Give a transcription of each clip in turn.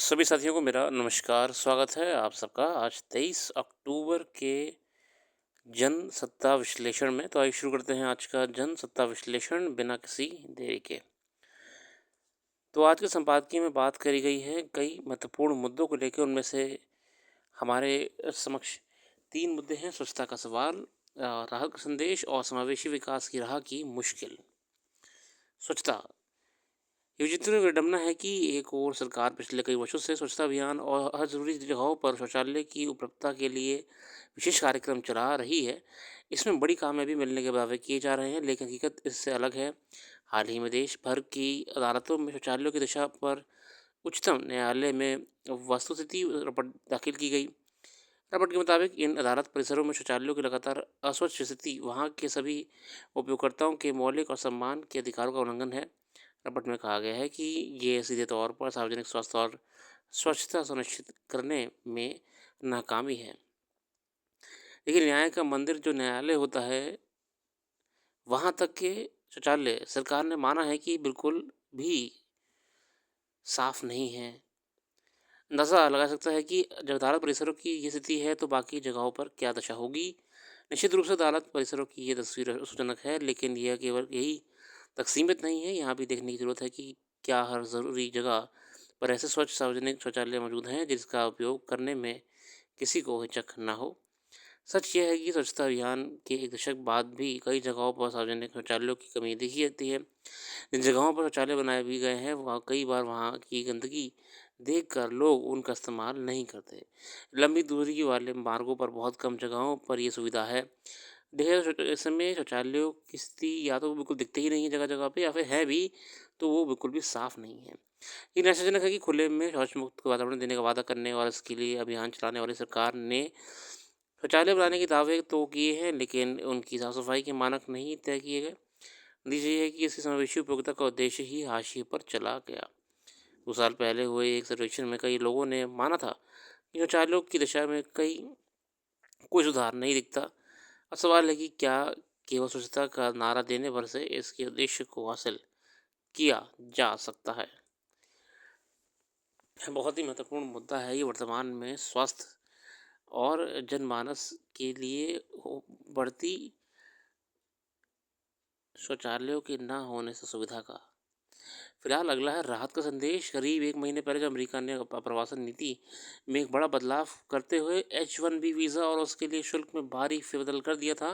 सभी साथियों को मेरा नमस्कार, स्वागत है आप सबका आज 23 अक्टूबर के जनसत्ता विश्लेषण में। तो आइए शुरू करते हैं आज का जनसत्ता विश्लेषण बिना किसी देरी के। तो आज के संपादकीय में बात करी गई है कई महत्वपूर्ण मुद्दों को लेकर, उनमें से हमारे समक्ष 3 मुद्दे हैं: स्वच्छता का सवाल, राहत का संदेश और समावेशी विकास की राह की मुश्किल। स्वच्छता, ये जितनी विडंबना है कि एक ओर सरकार पिछले कई वर्षों से स्वच्छता अभियान और हर जरूरी जगहों पर शौचालय की उपलब्धता के लिए विशेष कार्यक्रम चला रही है। इसमें बड़ी कामयाबी मिलने के दावे किए जा रहे हैं, लेकिन हकीकत इससे अलग है। हाल ही में देश भर की अदालतों में शौचालयों की दिशा पर उच्चतम न्यायालय में वस्तुस्थिति रिपोर्ट दाखिल की गई। रिपोर्ट के मुताबिक इन अदालत परिसरों में शौचालयों की लगातार अस्वच्छ स्थिति वहां के सभी उपयोगकर्ताओं के मौलिक और सम्मान के अधिकारों का उल्लंघन है। रिपोर्ट में कहा गया है कि ये सीधे तौर पर सार्वजनिक स्वास्थ्य और स्वच्छता सुनिश्चित करने में नाकामी है। लेकिन न्याय का मंदिर जो न्यायालय होता है, वहां तक के शौचालय सरकार ने माना है कि बिल्कुल भी साफ नहीं है। अंदाजा लगा सकता है कि जब अदालत परिसरों की ये स्थिति है तो बाकी जगहों पर क्या दशा होगी। निश्चित रूप से अदालत परिसरों की ये तस्वीर सुजनक है, लेकिन यह केवल यही तक सीमित नहीं है। यहाँ भी देखने की जरूरत है कि क्या हर ज़रूरी जगह पर ऐसे स्वच्छ सार्वजनिक शौचालय मौजूद हैं जिसका उपयोग करने में किसी को हिचक ना हो। सच यह है कि स्वच्छता अभियान के एक दशक बाद भी कई जगहों पर सार्वजनिक शौचालयों की कमी देखी जाती है। जिन जगहों पर शौचालय बनाए भी गए हैं, वहाँ कई बार वहाँ की गंदगी देखकर लोग उनका इस्तेमाल नहीं करते। लंबी दूरी वाले मार्गों पर बहुत कम जगहों पर ये सुविधा है। ऐसे में शौचालयों की स्थिति या तो बिल्कुल दिखते ही नहीं है जगह जगह पे, या फिर है भी तो वो बिल्कुल भी साफ नहीं है। ये निराशाजनक है कि खुले में शौच मुक्त वातावरण देने का वादा करने और इसके लिए अभियान चलाने वाली सरकार ने शौचालय बनाने के दावे तो किए हैं, लेकिन उनकी साफ सफाई के मानक नहीं तय किए गए। नतीजा ये है कि इसकी समावेशी उपयोगिता का उद्देश्य ही हाशिए पर चला गया। 2 साल पहले हुए एक सर्वेक्षण में कई लोगों ने माना था कि शौचालयों की दिशा में कोई सुधार नहीं दिखता। अब सवाल है कि क्या केवल स्वच्छता का नारा देने भर से इसके उद्देश्य को हासिल किया जा सकता है। बहुत ही महत्वपूर्ण मुद्दा है ये वर्तमान में स्वास्थ्य और जनमानस के लिए बढ़ती शौचालयों के ना होने से सुविधा का। फिलहाल अगला है राहत का संदेश। करीब 1 महीने पहले जब अमेरिका ने प्रवासन नीति में एक बड़ा बदलाव करते हुए H1B वीज़ा और उसके लिए शुल्क में भारी फेरबदल कर दिया था,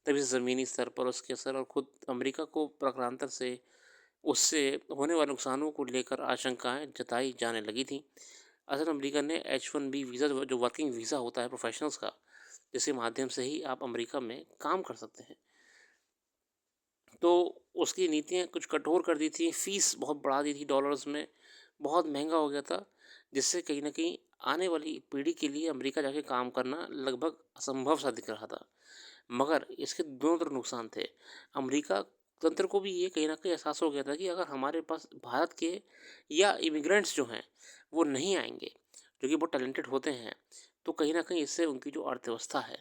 तभी से ज़मीनी स्तर पर उसके असर और खुद अमेरिका को प्रकारांतर से उससे होने वाले नुकसानों को लेकर आशंकाएं जताई जाने लगी थी। असल अमेरिका ने H1B वीज़ा जो वर्किंग वीज़ा होता है प्रोफेशनल्स का, जिसके माध्यम से ही आप अमेरिका में काम कर सकते हैं, तो उसकी नीतियाँ कुछ कठोर कर दी थी, फ़ीस बहुत बढ़ा दी थी डॉलर्स में, बहुत महँगा हो गया था, जिससे कहीं न कहीं आने वाली पीढ़ी के लिए अमेरिका जाके काम करना लगभग असंभव सा दिख रहा था। मगर इसके दोनों तरफ नुकसान थे। अमेरिका तंत्र को भी ये कहीं न कहीं एहसास हो गया था कि अगर हमारे पास भारत के या इमिग्रेंट्स जो हैं, वो नहीं आएँगे, जो कि बहुत टैलेंटेड होते हैं, तो कहीं न कहीं इससे उनकी जो अर्थव्यवस्था है,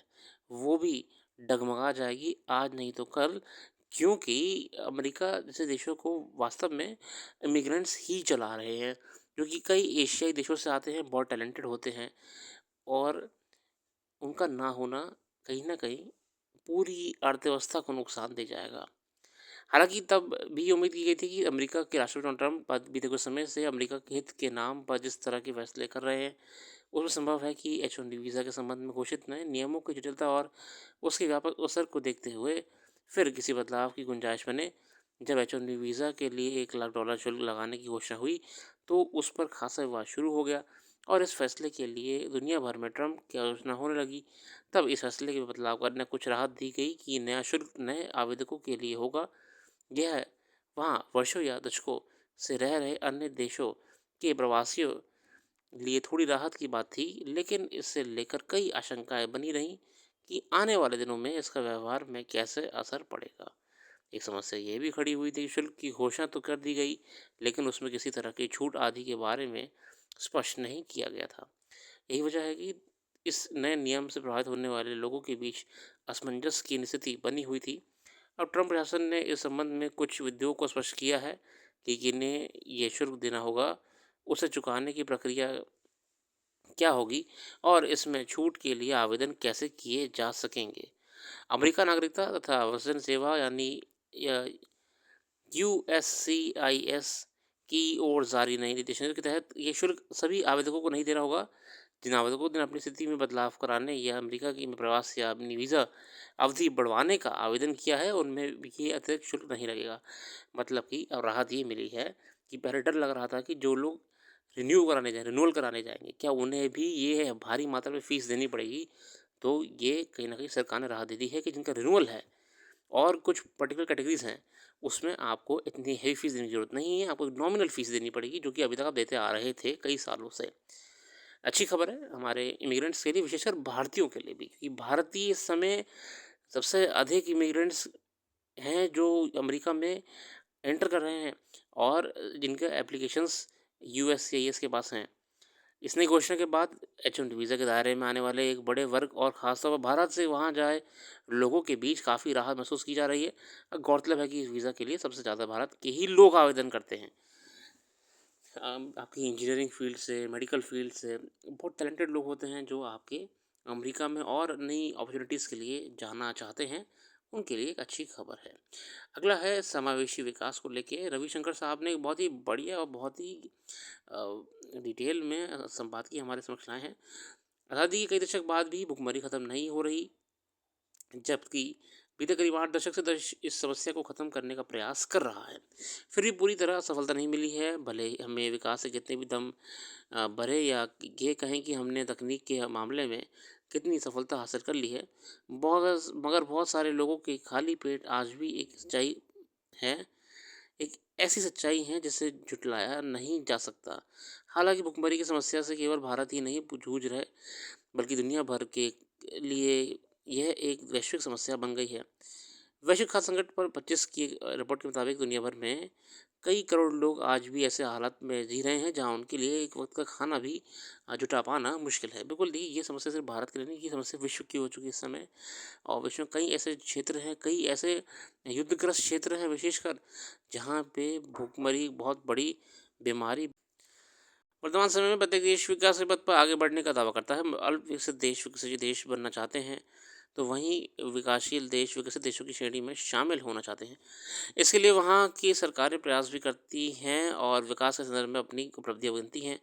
वो भी डगमगा जाएगी आज नहीं तो कल। क्योंकि अमेरिका जैसे देशों को वास्तव में इमिग्रेंट्स ही चला रहे हैं, जो कि कई एशियाई देशों से आते हैं, बहुत टैलेंटेड होते हैं, और उनका ना होना कहीं न कहीं पूरी अर्थव्यवस्था को नुकसान दे जाएगा। हालाँकि तब भी ये उम्मीद की गई थी कि अमेरिका के राष्ट्रपति डोनाल्ड ट्रंप बीते कुछ समय से अमेरिका के हित के नाम पर जिस तरह के फैसले कर रहे हैं, उसमें संभव है कि H1B वीज़ा के संबंध में घोषित नए नियमों की जटिलता और उसके व्यापक असर को देखते हुए फिर किसी बदलाव की गुंजाइश बने। जब H1B वीज़ा के लिए $1 लाख शुल्क लगाने की घोषणा हुई, तो उस पर खासा विवाद शुरू हो गया और इस फैसले के लिए दुनिया भर में ट्रंप की आलोचना होने लगी। तब इस फैसले के बदलाव करने कुछ राहत दी गई कि नया शुल्क नए आवेदकों के लिए होगा। यह वहाँ वर्षों या दशकों से रह रहे अन्य देशों के प्रवासियों लिए थोड़ी राहत की बात थी, लेकिन इससे लेकर कई आशंकाएं बनी रहीं कि आने वाले दिनों में इसका व्यवहार में कैसे असर पड़ेगा। एक समस्या ये भी खड़ी हुई थी कि शुल्क की घोषणा तो कर दी गई, लेकिन उसमें किसी तरह की छूट आदि के बारे में स्पष्ट नहीं किया गया था। यही वजह है कि इस नए नियम से प्रभावित होने वाले लोगों के बीच असमंजस की स्थिति बनी हुई थी। अब ट्रंप प्रशासन ने इस संबंध में कुछ उद्योग को स्पष्ट किया है कि किन्हें ये शुल्क देना होगा, उसे चुकाने की प्रक्रिया क्या होगी और इसमें छूट के लिए आवेदन कैसे किए जा सकेंगे? अमेरिका नागरिकता तथा वतन सेवा यानी या यूएससीआईएस की ओर जारी नए निर्देशों के तहत ये शुल्क सभी आवेदकों को नहीं देना होगा। जिन आवेदकों ने अपनी स्थिति में बदलाव कराने या अमेरिका की प्रवास या अपनी वीज़ा अवधि बढ़वाने का आवेदन किया है, उनमें भी ये अतिरिक्त शुल्क नहीं लगेगा। मतलब कि अब राहत ये मिली है कि पहले डर लग रहा था कि जो लोग रिन्यूअल कराने जाएँगे, क्या उन्हें भी ये भारी मात्रा में फ़ीस देनी पड़ेगी? तो ये कहीं न कहीं सरकार ने राहत दे दी है कि जिनका रिन्यूअल है और कुछ पर्टिकुलर कैटेगरीज़ हैं, उसमें आपको इतनी हेवी फ़ीस देने की ज़रूरत नहीं है, आपको एक नॉमिनल फ़ीस देनी पड़ेगी, जो कि अभी तक आप देते आ रहे थे कई सालों से। अच्छी खबर है हमारे इमिग्रेंट्स के लिए, विशेषकर भारतीयों के लिए भी, क्योंकि भारतीय इस समय सबसे अधिक इमिग्रेंट्स हैं जो अमेरिका में एंटर कर रहे हैं और जिनके एप्लीकेशंस यूएससीआईएस के पास हैं। इस नई घोषणा के बाद एच-1बी वीज़ा के दायरे में आने वाले एक बड़े वर्ग और ख़ासतौर पर भारत से वहाँ जाए लोगों के बीच काफ़ी राहत महसूस की जा रही है। गौरतलब है कि इस वीज़ा के लिए सबसे ज़्यादा भारत के ही लोग आवेदन करते हैं। आपकी इंजीनियरिंग फ़ील्ड से, मेडिकल फ़ील्ड से बहुत टैलेंटेड लोग होते हैं जो आपके अमेरिका में और नई अपॉर्च्युनिटीज़ के लिए जाना चाहते हैं, उनके लिए एक अच्छी खबर है। अगला है समावेशी विकास को लेके रविशंकर साहब ने एक बहुत ही बढ़िया और बहुत ही डिटेल में संपादकीय हमारे समक्ष लाए हैं। आज़ादी के कई दशक बाद भी भुखमरी खत्म नहीं हो रही, जबकि बीते करीब 8 दशक से देश इस समस्या को ख़त्म करने का प्रयास कर रहा है। फिर भी पूरी तरह सफलता नहीं मिली है, भले ही हमें विकास से कितने भी दम भरे या ये कहें कि हमने तकनीक के मामले में कितनी सफलता हासिल कर ली है, मगर बहुत सारे लोगों के खाली पेट आज भी एक सच्चाई है, एक ऐसी सच्चाई है जिसे झुठलाया नहीं जा सकता। हालाँकि भुखमरी की समस्या से केवल भारत ही नहीं जूझ रहे, बल्कि दुनिया भर के लिए यह एक वैश्विक समस्या बन गई है। वैश्विक खाद्य संकट पर 25 की रिपोर्ट के मुताबिक दुनिया भर में कई करोड़ लोग आज भी ऐसे हालात में जी रहे हैं जहां उनके लिए एक वक्त का खाना भी जुटा पाना मुश्किल है। बिल्कुल नहीं, ये समस्या सिर्फ भारत के लिए नहीं, ये समस्या विश्व की हो चुकी है इस समय। और विश्व में कई ऐसे क्षेत्र हैं, कई ऐसे युद्धग्रस्त क्षेत्र हैं विशेषकर, जहाँ पे भूखमरी बहुत बड़ी बीमारी। वर्तमान समय में प्रत्येक देश विकास के पथ पर आगे बढ़ने का दावा करता है। अल्प विकसित देश विकसित देश बनना चाहते हैं, तो वहीं विकासशील देश विकसित देशों की श्रेणी में शामिल होना चाहते हैं। इसके लिए वहाँ की सरकारें प्रयास भी करती हैं और विकास के संदर्भ में अपनी उपलब्धियाँ गिनती हैं।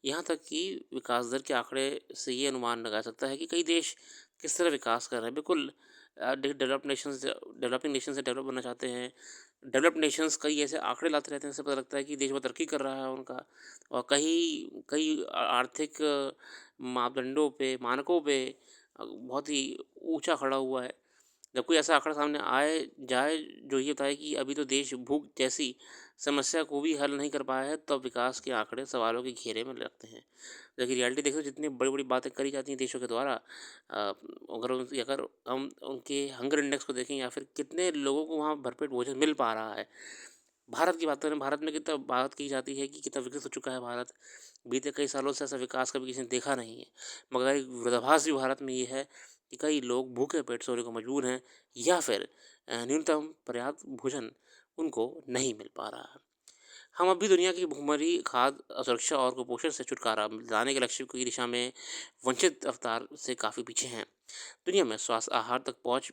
यहाँ तक कि विकास दर के आंकड़े से ये अनुमान लगाया सकता है कि कई देश किस तरह विकास कर रहे हैं। बिल्कुल डेवलपिंग नेशन से डेवलप बनना चाहते हैं। डेवलप्ड नेशंस कई ऐसे आंकड़े लाते रहते हैं, इससे पता लगता है कि देश बहुत तरक्की कर रहा है उनका। और कई कई आर्थिक मापदंडों पे, मानकों पे बहुत ही ऊँचा खड़ा हुआ है। जब कोई ऐसा आंकड़ा सामने आए जाए जो ये बताए कि अभी तो देश भूख जैसी समस्या को भी हल नहीं कर पाया है, तब विकास के आंकड़े सवालों के घेरे में लगते हैं। जबकि रियलिटी देखें तो जितनी बड़ी-बड़ी बातें करी जाती हैं देशों के द्वारा, अगर हम उनके हंगर इंडेक्स को देखें या फिर कितने लोगों को वहाँ भरपेट भोजन मिल पा रहा है। भारत की बात करें, भारत में कितना बात की जाती है कि कितना विकसित हो चुका है भारत। बीते कई सालों से ऐसा विकास कभी किसी ने देखा नहीं है। मगर एक विरोधाभास भी भारत में ये है कि कई लोग भूखे पेट सोने को मजबूर हैं या फिर न्यूनतम पर्याप्त भोजन उनको नहीं मिल पा रहा है। हम अब भी दुनिया की भूखमरी, खाद्य असुरक्षा और कुपोषण से छुटकारा दिलाने के लक्ष्य की दिशा में वंचित रफ्तार से काफ़ी पीछे हैं। दुनिया में स्वस्थ आहार तक पहुँच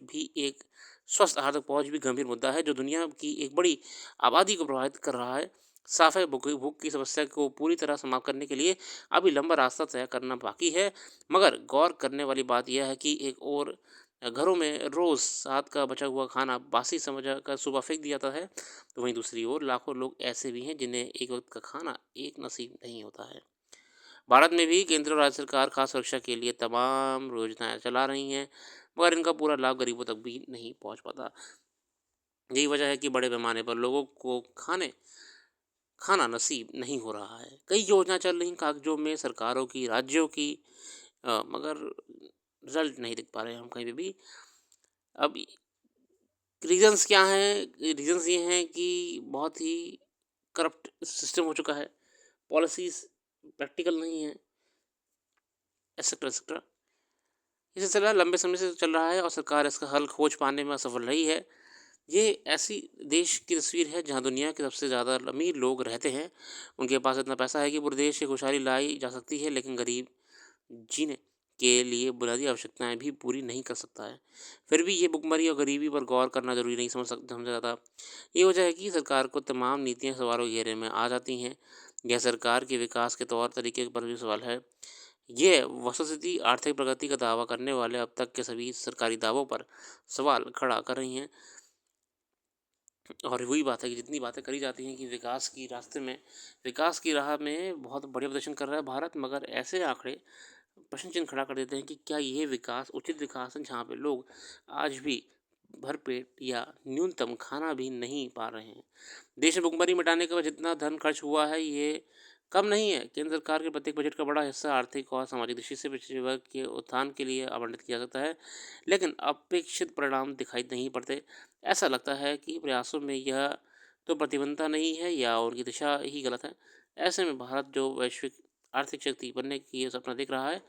भी गंभीर मुद्दा है जो दुनिया की एक बड़ी आबादी को प्रभावित कर रहा है। साफ है, भूख भूख की समस्या को पूरी तरह समाप्त करने के लिए अभी लंबा रास्ता तय करना बाकी है। मगर गौर करने वाली बात यह है कि एक और घरों में रोज़ रात का बचा हुआ खाना बासी समझ कर सुबह फेंक दिया जाता है, तो वहीं दूसरी ओर लाखों लोग ऐसे भी हैं जिन्हें एक वक्त का खाना एक नसीब नहीं होता है। भारत में भी केंद्र और राज्य सरकार खाद्य सुरक्षा के लिए तमाम योजनाएं चला रही हैं, मगर इनका पूरा लाभ गरीबों तक भी नहीं पहुंच पाता। यही वजह है कि बड़े पैमाने पर लोगों को खाना नसीब नहीं हो रहा है। कई योजना चल रही कागजों में सरकारों की, राज्यों की, मगर रिजल्ट नहीं दिख पा रहे हैं हम कहीं पे भी। अब रीज़न्स क्या हैं? रीज़न्स ये हैं कि बहुत ही करप्ट सिस्टम हो चुका है, पॉलिसीज़ प्रैक्टिकल नहीं है, एटसेट्रा एटसेट्रा। ये सिलसिला लंबे समय से चल रहा है और सरकार इसका हल खोज पाने में असफल रही है। ये ऐसी देश की तस्वीर है जहाँ दुनिया के सबसे ज़्यादा अमीर लोग रहते हैं। उनके पास इतना पैसा है कि पूरे देश की खुशहाली लाई जा सकती है, लेकिन गरीब जीने के लिए बुनियादी आवश्यकताएँ भी पूरी नहीं कर सकता है। फिर भी ये भुखमरी और गरीबी पर गौर करना ज़रूरी नहीं समझा जाता। ये वजह है कि सरकार को तमाम नीतियाँ सवालों के घेरे में आ जाती हैं। यह सरकार के विकास के तौर तरीके पर भी सवाल है। ये वस्तुस्थिति आर्थिक प्रगति का दावा करने वाले अब तक के सभी सरकारी दावों पर सवाल खड़ा कर रही हैं। और वही बात है कि जितनी बातें करी जाती हैं कि विकास की राह में बहुत बढ़िया प्रदर्शन कर रहा है भारत, मगर ऐसे आंकड़े प्रश्न चिन्ह खड़ा कर देते हैं कि क्या ये विकास उचित विकास है जहाँ पे लोग आज भी भरपेट या न्यूनतम खाना भी नहीं पा रहे हैं। देश में भुखमरी मिटाने का जितना धन खर्च हुआ है ये कम नहीं है। केंद्र सरकार के प्रत्येक बजट का बड़ा हिस्सा आर्थिक और सामाजिक दृष्टि से पिछड़े वर्ग के उत्थान के लिए आवंटित किया जाता है, लेकिन अपेक्षित परिणाम दिखाई नहीं पड़ते। ऐसा लगता है कि प्रयासों में यह तो प्रतिबद्धता नहीं है या उनकी दिशा ही गलत है। ऐसे में भारत जो वैश्विक आर्थिक शक्ति बनने की ये सपना देख रहा है,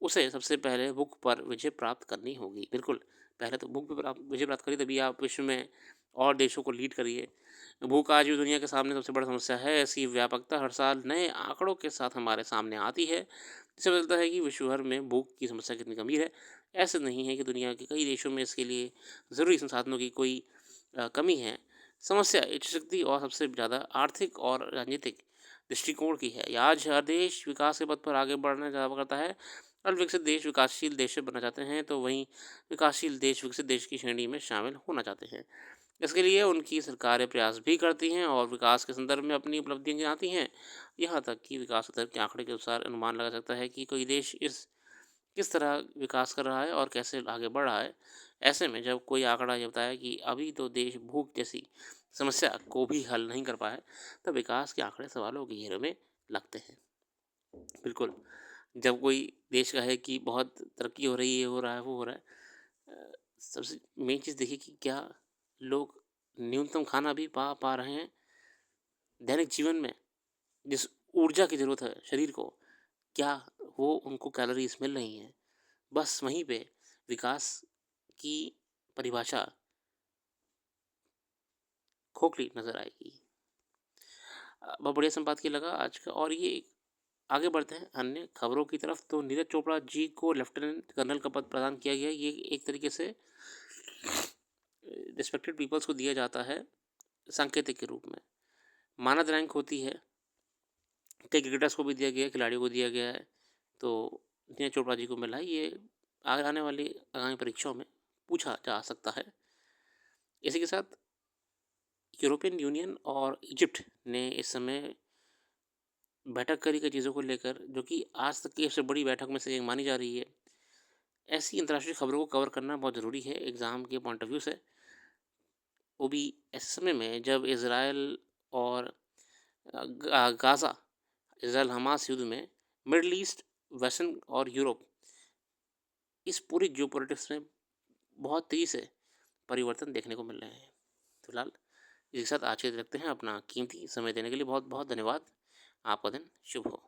उसे सबसे पहले भूख पर विजय प्राप्त करनी होगी। बिल्कुल, पहले तो भूख पे विजय प्राप्त करिए, तभी आप विश्व में और देशों को लीड करिए। भूख आज भी दुनिया के सामने सबसे बड़ी समस्या है। ऐसी व्यापकता हर साल नए आंकड़ों के साथ हमारे सामने आती है, जिससे पता चलता है कि विश्व भर में भूख की समस्या कितनी गंभीर है। ऐसा नहीं है कि दुनिया के कई देशों में इसके लिए ज़रूरी संसाधनों की कोई कमी है। समस्या इच्छा शक्ति और सबसे ज़्यादा आर्थिक और राजनीतिक दृष्टिकोण की है। आज हर देश विकास के पथ पर आगे बढ़ने का दावा करता है। विकसित देश विकासशील देश बनना चाहते हैं, तो वहीं विकासशील देश विकसित देश की श्रेणी में शामिल होना चाहते हैं। इसके लिए उनकी सरकारें प्रयास भी करती हैं और विकास के संदर्भ में अपनी उपलब्धियां गिनाती हैं। यहाँ तक कि विकास दर के आंकड़े के अनुसार अनुमान लगा सकता है कि कोई देश इस किस तरह विकास कर रहा है और कैसे आगे बढ़ रहा है। ऐसे में जब कोई आंकड़ा ये बताया कि अभी तो देश भूख जैसी समस्या को भी हल नहीं कर पाया, तब विकास के आंकड़े सवालों के घेरे में लगते हैं। बिल्कुल, जब कोई देश का है कि बहुत तरक्की हो रही है, हो रहा है, वो हो रहा है, सबसे मेन चीज़ देखिए कि क्या लोग न्यूनतम खाना भी पा पा रहे हैं? दैनिक जीवन में जिस ऊर्जा की ज़रूरत है शरीर को, क्या वो उनको कैलोरीज़ मिल रही हैं? बस वहीं पे विकास की परिभाषा खोखली नज़र आएगी। बहुत बढ़िया संपादकीय लगा आज का। और ये आगे बढ़ते हैं अन्य खबरों की तरफ। तो नीरज चोपड़ा जी को लेफ्टिनेंट कर्नल का पद प्रदान किया गया। ये एक तरीके से रिस्पेक्टेड पीपल्स को दिया जाता है सांकेतिक के रूप में। मानद रैंक होती है, कई क्रिकेटर्स को भी दिया गया है, खिलाड़ियों को दिया गया है। तो नीरज चोपड़ा जी को मिला है। ये आगे आने वाली आगामी परीक्षाओं में पूछा जा सकता है। इसी के साथ यूरोपियन यूनियन और इजिप्ट ने इस समय बैठक करी कई चीज़ों को लेकर, जो कि आज तक की सबसे बड़ी बैठक में से एक मानी जा रही है। ऐसी अंतर्राष्ट्रीय खबरों को कवर करना बहुत ज़रूरी है एग्ज़ाम के पॉइंट ऑफ व्यू से, वो भी ऐसे समय में जब इसराइल और गाज़ा, इसराइल हमास युद्ध में मिडल ईस्ट, वेस्टर्न और यूरोप, इस पूरी जियोपॉलिटिक्स में बहुत तेज़ी से परिवर्तन देखने को मिल रहे हैं। फिलहाल इसी के साथ आज के लिए रखते हैं। अपना कीमती समय देने के लिए बहुत बहुत धन्यवाद। आपका दिन शुभ हो।